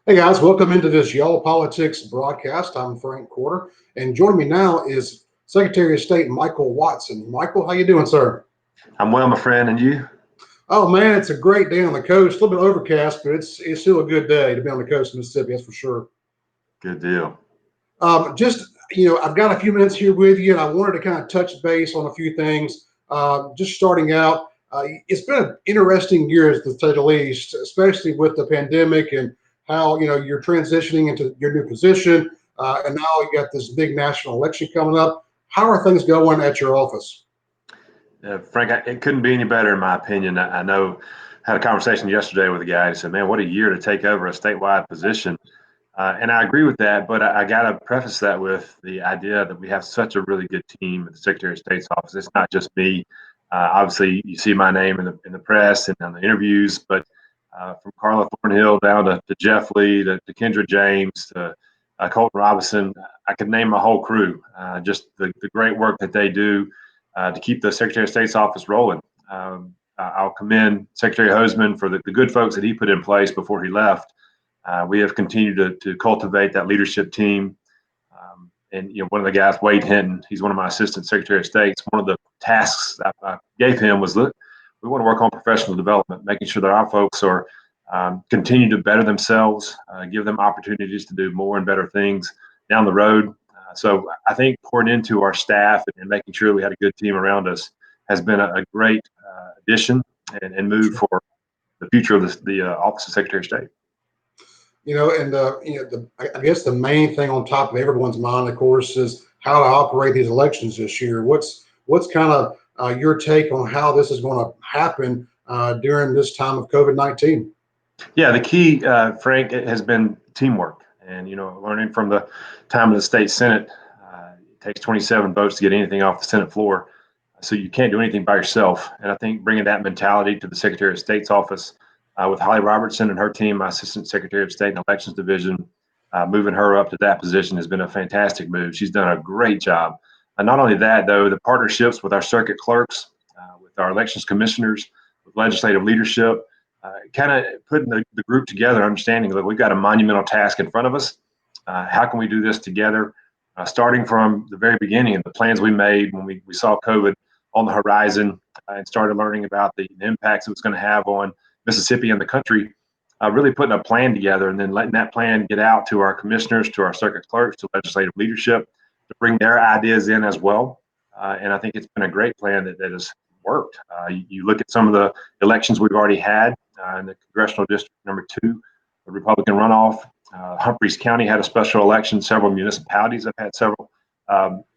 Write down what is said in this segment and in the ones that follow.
Hey guys, welcome into this Y'all Politics broadcast. I'm Frank Quarter, and joining me now is Secretary of State Michael Watson. Michael, how you doing, sir? I'm well, my friend, and you? Oh man, it's a great day on the coast. A little bit overcast, but it's still a good day to be on the coast of Mississippi. That's for sure. Good deal. I've got a few minutes here with you, and I wanted to kind of touch base on a few things. Just starting out, it's been an interesting year, to say the least, especially with the pandemic and how you're transitioning into your new position, and now you got this big national election coming up. How are things going at your office? Frank, it couldn't be any better, in my opinion. I know, had a conversation yesterday with a guy who said, man, what a year to take over a statewide position. And I agree with that, but I got to preface that with the idea that we have such a really good team at the Secretary of State's office. It's not just me. Obviously, you see my name in the press and on the interviews, but from Carla Thornhill down to Jeff Lee to Kendra James to Colton Robinson, I could name my whole crew. Just the great work that they do to keep the Secretary of State's office rolling. I'll commend Secretary Hoseman for the good folks that he put in place before he left. We have continued to cultivate that leadership team. And one of the guys, Wade Hinton, he's one of my assistant Secretary of States. One of the tasks I gave him was, look, we want to work on professional development, making sure that our folks are continue to better themselves, give them opportunities to do more and better things down the road. So I think pouring into our staff and making sure we had a good team around us has been a great addition and move for the future of the Office of Secretary of State. I guess the main thing on top of everyone's mind, of course, is how to operate these elections this year. What's kind of your take on how this is going to happen during this time of COVID-19? Yeah, the key, Frank, has been teamwork. And, learning from the time of the state Senate, it takes 27 votes to get anything off the Senate floor. So you can't do anything by yourself. And I think bringing that mentality to the Secretary of State's office with Holly Robertson and her team, my Assistant Secretary of State and Elections Division, moving her up to that position has been a fantastic move. She's done a great job. And not only that, though, the partnerships with our circuit clerks, with our elections commissioners, with legislative leadership, kind of putting the group together, understanding that we've got a monumental task in front of us. How can we do this together? Starting from the very beginning and the plans we made when we saw COVID on the horizon and started learning about the impacts it was going to have on Mississippi and the country, really putting a plan together and then letting that plan get out to our commissioners, to our circuit clerks, to legislative leadership to bring their ideas in as well. And I think it's been a great plan that has worked. You look at some of the elections we've already had in the congressional district number 2, the Republican runoff. Humphreys County had a special election. Several municipalities have had several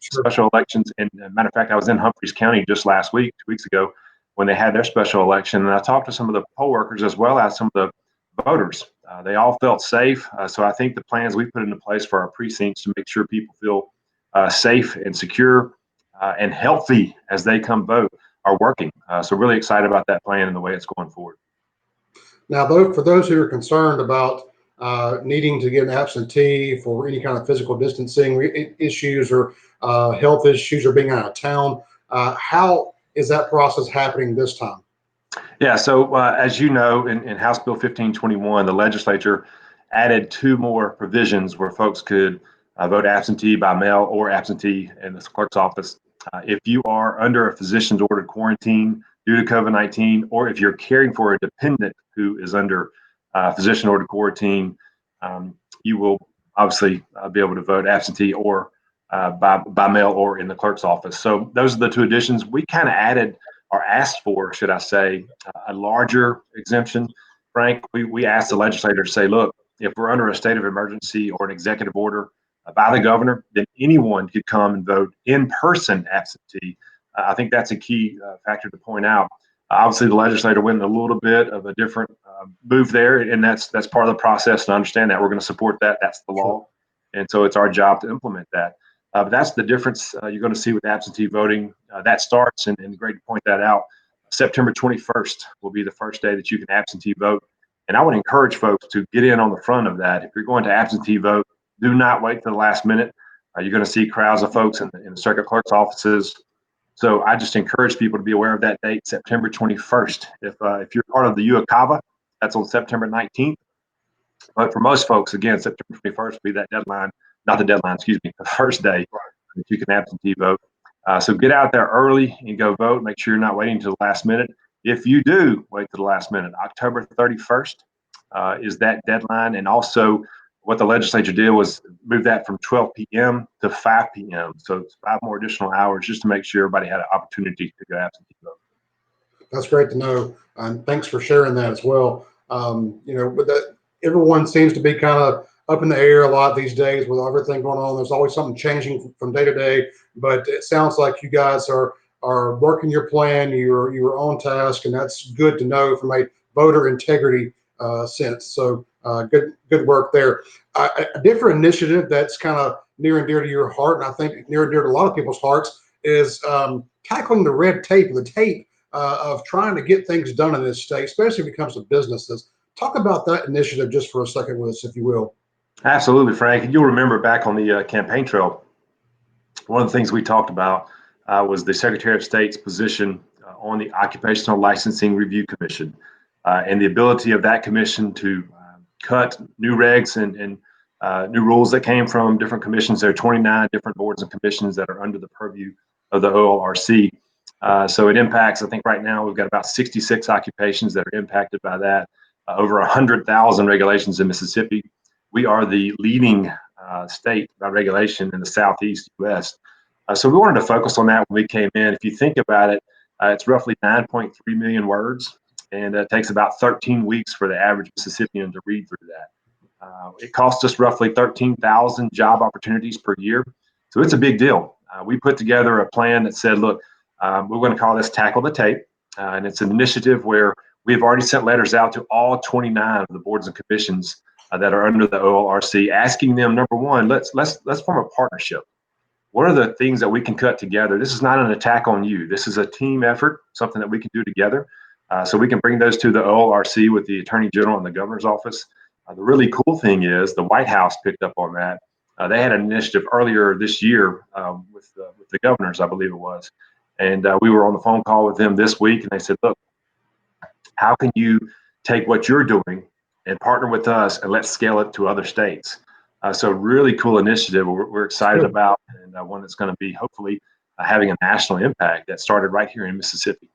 special elections. And matter of fact, I was in Humphreys County just last week, 2 weeks ago, when they had their special election. And I talked to some of the poll workers as well as some of the voters. They all felt safe. So I think the plans we put into place for our precincts to make sure people feel safe and secure and healthy as they come vote are working. So really excited about that plan and the way it's going forward. Now, though, for those who are concerned about needing to get an absentee for any kind of physical distancing issues or health issues or being out of town, how is that process happening this time? Yeah, so as you know, in House Bill 1521, the legislature added 2 more provisions where folks could vote absentee by mail or absentee in the clerk's office. If you are under a physician's ordered quarantine due to COVID-19, or if you're caring for a dependent who is under physician ordered quarantine, you will obviously be able to vote absentee or by mail or in the clerk's office. So those are the 2 additions. We kind of added or asked for, should I say, a larger exemption. Frank, we asked the legislature to say, look, if we're under a state of emergency or an executive order by the governor, then anyone could come and vote in person absentee. I think that's a key factor to point out. Obviously, the legislator went a little bit of a different move there, and that's part of the process. And understand that we're going to support that. That's the law, and so it's our job to implement that. But that's the difference you're going to see with absentee voting. That starts, and great to point that out. September 21st will be the first day that you can absentee vote. And I would encourage folks to get in on the front of that. If you're going to absentee vote, do not wait for the last minute. You're going to see crowds of folks in the circuit clerk's offices. So I just encourage people to be aware of that date, September 21st. If you're part of the UACAVA, that's on September 19th. But for most folks, again, September 21st will be that deadline, not the deadline, excuse me, the first day that you can absentee vote. So get out there early and go vote. Make sure you're not waiting until the last minute. If you do wait to the last minute, October 31st is that deadline. And also, what the legislature did was move that from 12 p.m. to 5 p.m. So it's 5 more additional hours just to make sure everybody had an opportunity to go absentee vote. That's great to know. And thanks for sharing that as well. But everyone seems to be kind of up in the air a lot these days with everything going on. There's always something changing from day to day. But it sounds like you guys are working your plan. You're on task, and that's good to know from a voter integrity sense. So good work there. A different initiative that's kind of near and dear to your heart, and I think near and dear to a lot of people's hearts, is tackling the red tape, the tape of trying to get things done in this state, especially when it comes to businesses. Talk about that initiative just for a second with us, if you will. Absolutely, Frank. You'll remember back on the campaign trail, one of the things we talked about was the Secretary of State's position on the Occupational Licensing Review Commission and the ability of that commission to cut new regs and new rules that came from different commissions. There are 29 different boards and commissions that are under the purview of the OLRC. So it impacts, I think right now we've got about 66 occupations that are impacted by that, over 100,000 regulations in Mississippi. We are the leading state by regulation in the Southeast US. So we wanted to focus on that when we came in. If you think about it, it's roughly 9.3 million words, and it takes about 13 weeks for the average Mississippian to read through that. It costs us roughly 13,000 job opportunities per year. So it's a big deal. We put together a plan that said, look, we're going to call this Tackle the Tape. And it's an initiative where we've already sent letters out to all 29 of the boards and commissions that are under the OLRC, asking them, number one, let's form a partnership. What are the things that we can cut together? This is not an attack on you. This is a team effort, something that we can do together. So we can bring those to the OLRC with the Attorney General and the Governor's Office. The really cool thing is the White House picked up on that. They had an initiative earlier this year with the governors, I believe it was. And we were on the phone call with them this week, and they said, look, how can you take what you're doing and partner with us, and let's scale it to other states? So really cool initiative we're excited about, and one that's going to be hopefully having a national impact that started right here in Mississippi.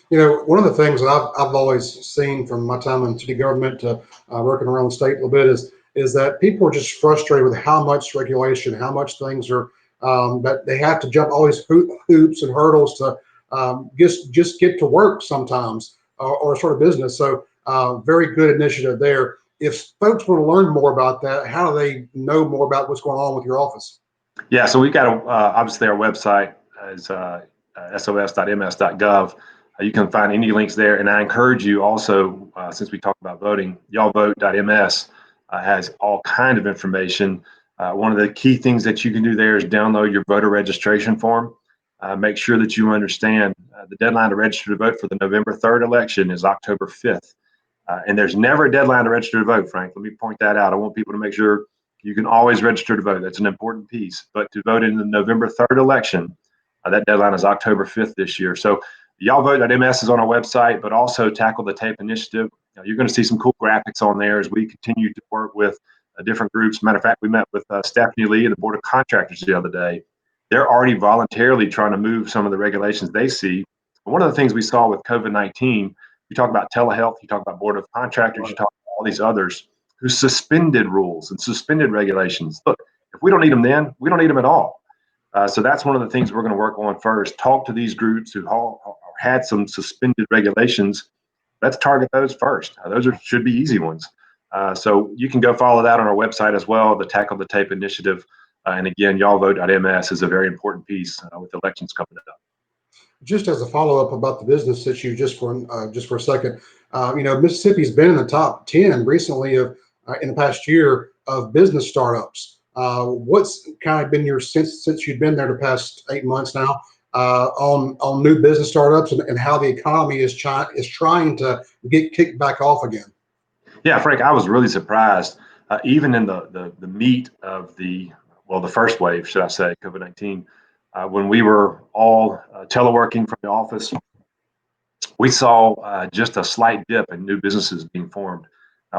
One of the things that I've always seen from my time in city government to working around the state a little bit is that people are just frustrated with how much regulation, how much things are that they have to jump all these hoops and hurdles to just get to work sometimes or sort of business. So very good initiative there. If folks want to learn more about that, how do they know more about what's going on with your office? Yeah, so we've got obviously our website is sos.ms.gov. You can find any links there, and I encourage you also, since we talked about voting, y'allvote.ms has all kind of information. One of the key things that you can do there is download your voter registration form. Make sure that you understand the deadline to register to vote for the November 3rd election is October 5th. And there's never a deadline to register to vote, Frank. Let me point that out. I want people to make sure you can always register to vote. That's an important piece. But to vote in the November 3rd election, that deadline is October 5th this year. So y'allvote.ms is on our website, but also Tackle the Tape initiative. You're going to see some cool graphics on there as we continue to work with different groups. Matter of fact, we met with Stephanie Lee and the Board of Contractors the other day. They're already voluntarily trying to move some of the regulations they see. One of the things we saw with COVID-19, you talk about telehealth, you talk about Board of Contractors, you talk about all these others who suspended rules and suspended regulations. Look, if we don't need them then, we don't need them at all. So that's one of the things we're going to work on first. Talk to these groups who had some suspended regulations. Let's target those first. Those should be easy ones. So you can go follow that on our website as well, the Tackle the Tape initiative. And again, y'allvote.ms is a very important piece with elections coming up. Just as a follow-up about the business issue, just for a second, Mississippi's been in the top 10 recently of in the past year of business startups. What's kind of been your sense since you've been there the past 8 months now on new business startups and how the economy is trying to get kicked back off again? Yeah, Frank, I was really surprised, even in the meat of the first wave, should I say, COVID-19. When we were all teleworking from the office, we saw just a slight dip in new businesses being formed.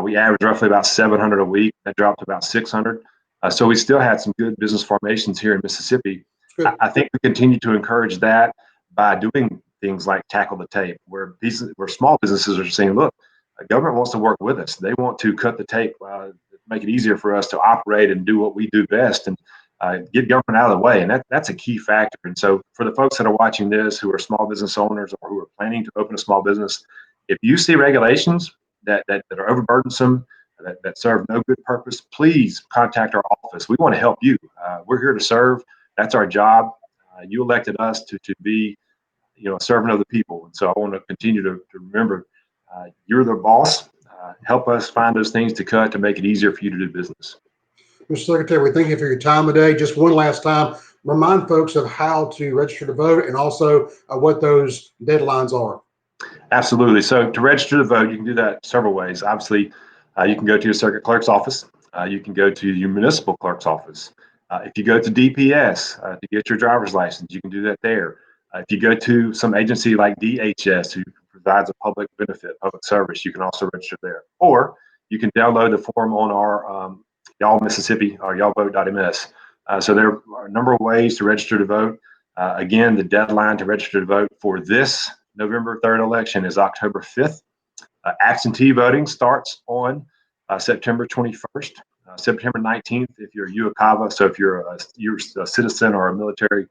We averaged roughly about 700 a week. That dropped to about 600. So we still had some good business formations here in Mississippi. Good. I think we continue to encourage that by doing things like tackle the tape, where small businesses are saying, look, the government wants to work with us. They want to cut the tape, make it easier for us to operate and do what we do best, and get government out of the way. And that's a key factor. And so for the folks that are watching this, who are small business owners or who are planning to open a small business, if you see regulations that are overburdensome, that serve no good purpose, please contact our office. We want to help you. We're here to serve. That's our job. You elected us to be, a servant of the people. And so I want to continue to remember, you're the boss. Help us find those things to cut to make it easier for you to do business. Mr. Secretary, we thank you for your time today. Just one last time, remind folks of how to register to vote and also what those deadlines are. Absolutely. So to register to vote, you can do that several ways. Obviously, you can go to your circuit clerk's office. You can go to your municipal clerk's office. If you go to DPS to get your driver's license, you can do that there. If you go to some agency like DHS, who provides a public benefit, public service, you can also register there. Or you can download the form on our Y'all Mississippi or y'allvote.ms. So there are a number of ways to register to vote. Again, the deadline to register to vote for this November 3rd election is October 5th. Absentee voting starts on September 21st. September 19th, if you're a UACAVA, so if you're a citizen or a military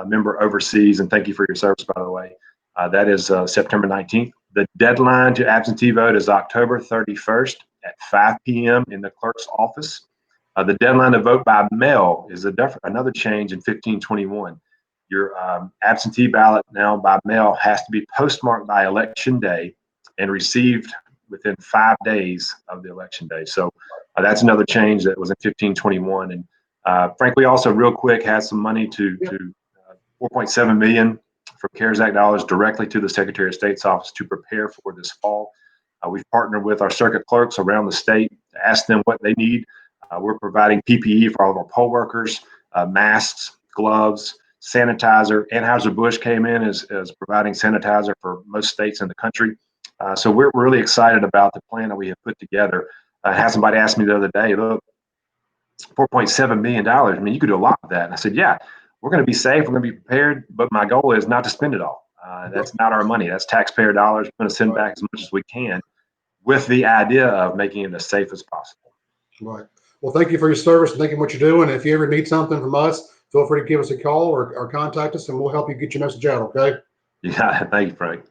member overseas, and thank you for your service, by the way, that is September 19th. The deadline to absentee vote is October 31st at 5 p.m. in the clerk's office. The deadline to vote by mail is another change in 1521. Your absentee ballot now by mail has to be postmarked by election day and received within 5 days of the election day. So that's another change that was in 1521. And frankly, also real quick, has some money to 4.7 million from CARES Act dollars directly to the Secretary of State's office to prepare for this fall. We've partnered with our circuit clerks around the state to ask them what they need. We're providing PPE for all of our poll workers, masks, gloves, sanitizer. Anheuser-Busch came in as providing sanitizer for most states in the country. So we're really excited about the plan that we have put together. I had somebody ask me the other day, look, $4.7 million, I mean, you could do a lot with that. And I said, yeah, we're going to be safe, we're going to be prepared, but my goal is not to spend it all. That's not our money. That's taxpayer dollars. We're going to send back as much as we can with the idea of making it as safe as possible. Right. Well, thank you for your service and thank you for what you're doing. If you ever need something from us, feel free to give us a call or contact us, and we'll help you get your message out, okay? Yeah, thank you, Frank.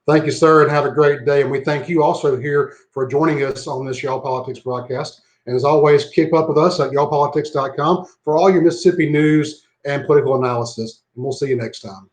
Thank you, sir, and have a great day. And we thank you also here for joining us on this Y'all Politics broadcast. And as always, keep up with us at y'allpolitics.com for all your Mississippi news and political analysis. And we'll see you next time.